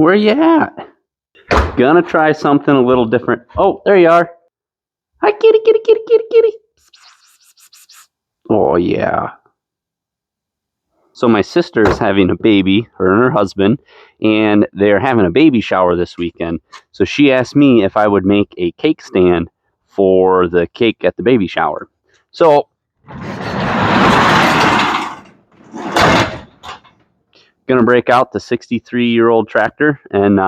Where you at? Gonna try something a little different. Oh, there you are. Hi, kitty, kitty, kitty, kitty, kitty. Oh, yeah. So my sister is having a baby, her and her husband, and they're having a baby shower this weekend. So she asked me if I would make a cake stand for the cake at the baby shower. So gonna break out the 63-year-old tractor and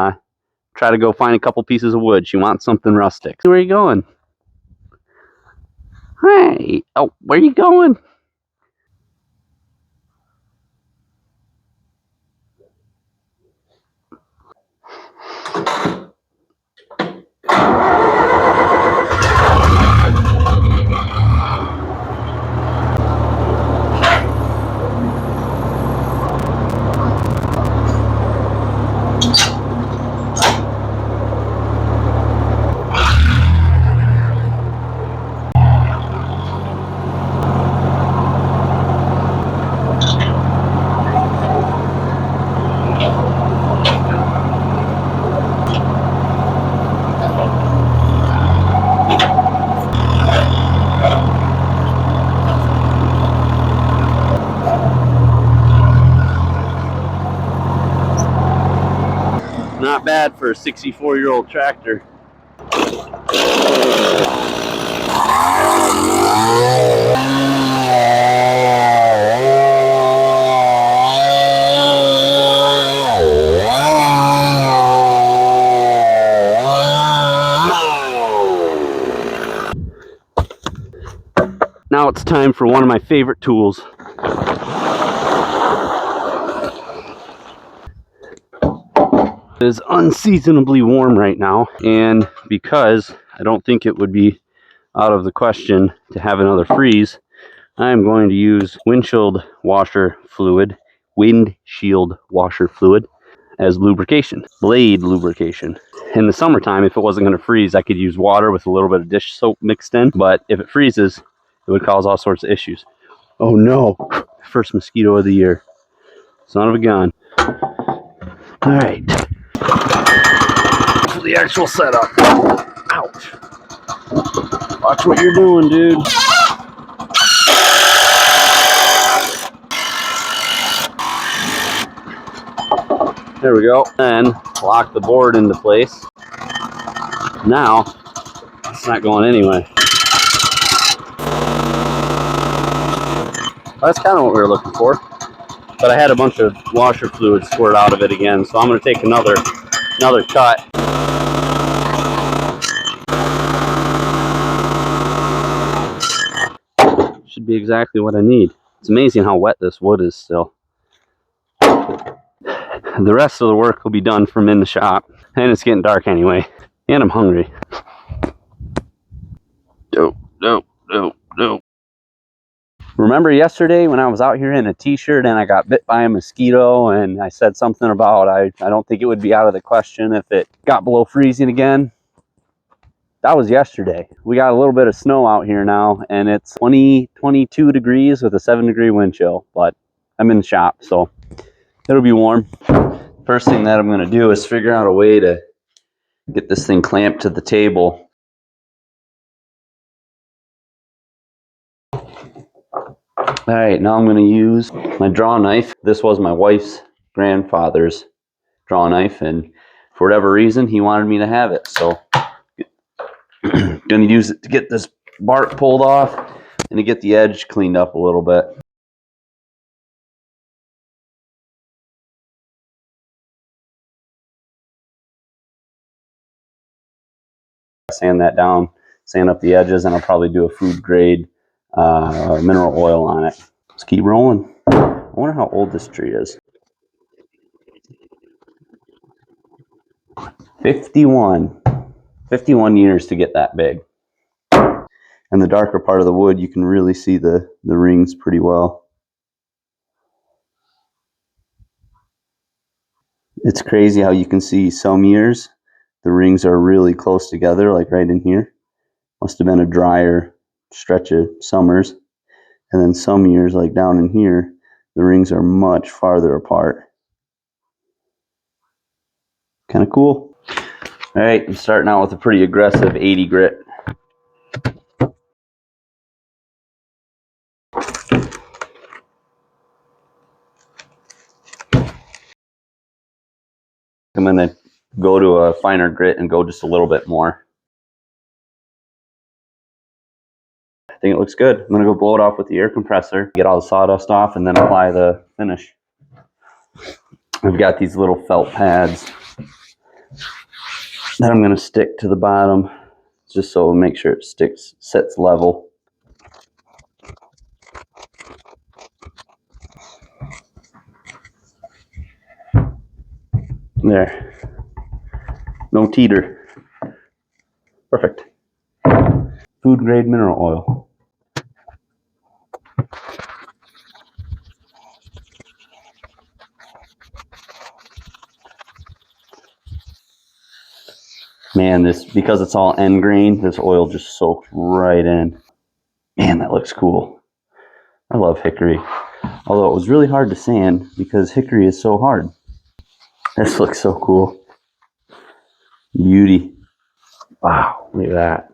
try to go find a couple pieces of wood. She wants something rustic. Where are you going? Hey, oh, where are you going? Not bad for a 64-year-old tractor. Now it's time for one of my favorite tools. It is unseasonably warm right now, and because I don't think it would be out of the question to have another freeze, I'm going to use windshield washer fluid as lubrication, blade lubrication. In the summertime, if it wasn't going to freeze, I could use water with a little bit of dish soap mixed in, but if it freezes, it would cause all sorts of issues. Oh no, first mosquito of the year. Son of a gun. All right. For the actual setup. Ouch. Watch what you're doing, dude. There we go. And lock the board into place. Now, it's not going anyway. That's kind of what we were looking for. But I had a bunch of washer fluid squirt out of it again, so I'm going to take another cut. Should be exactly what I need. It's amazing how wet this wood is still. The rest of the work will be done from in the shop, and it's getting dark anyway, and I'm hungry. No. Remember yesterday when I was out here in a t-shirt and I got bit by a mosquito, and I said something about I don't think it would be out of the question if it got below freezing again? That was yesterday. We got a little bit of snow out here now, and it's 22 degrees with a 7-degree wind chill, but I'm in the shop, so it'll be warm. First thing that I'm going to do is figure out a way to get this thing clamped to the table. All right, now I'm going to use my draw knife. This was my wife's grandfather's draw knife, and for whatever reason, he wanted me to have it. So I'm going to use it to get this bark pulled off and to get the edge cleaned up a little bit. Sand that down, sand up the edges, and I'll probably do a food grade mineral oil on it. Let's keep rolling. I wonder how old this tree is. 51 years to get that big. And the darker part of the wood, you can really see the rings pretty well. It's crazy how you can see some years the rings are really close together, like right in here. Must have been a drier stretch of summers. And then some years, like down in here, the rings are much farther apart. Kind of cool. All right, I'm starting out with a pretty aggressive 80 grit. I'm going to go to a finer grit and go just a little bit more. I think it looks good. I'm going to go blow it off with the air compressor, get all the sawdust off, and then apply the finish. I've got these little felt pads that I'm going to stick to the bottom just so make sure it sits level. There. No teeter. Perfect. Food grade mineral oil. Man, this, because it's all end grain, this oil just soaks right in. Man, that looks cool. I love hickory. Although it was really hard to sand because hickory is so hard. This looks so cool. Beauty. Wow, look at that.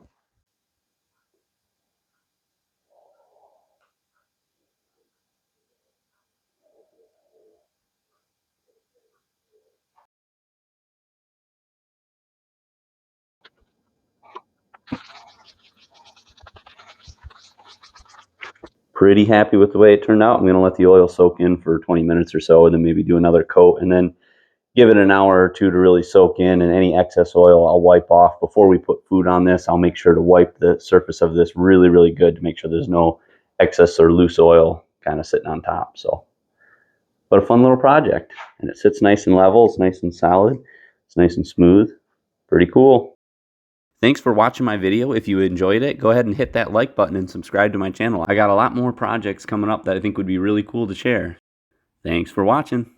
Pretty happy with the way it turned out. I'm going to let the oil soak in for 20 minutes or so and then maybe do another coat and then give it an hour or two to really soak in, and any excess oil I'll wipe off. Before we put food on this, I'll make sure to wipe the surface of this really, really good to make sure there's no excess or loose oil kind of sitting on top. So, but a fun little project, and it sits nice and level. It's nice and solid. It's nice and smooth. Pretty cool. Thanks for watching my video. If you enjoyed it, go ahead and hit that like button and subscribe to my channel. I got a lot more projects coming up that I think would be really cool to share. Thanks for watching.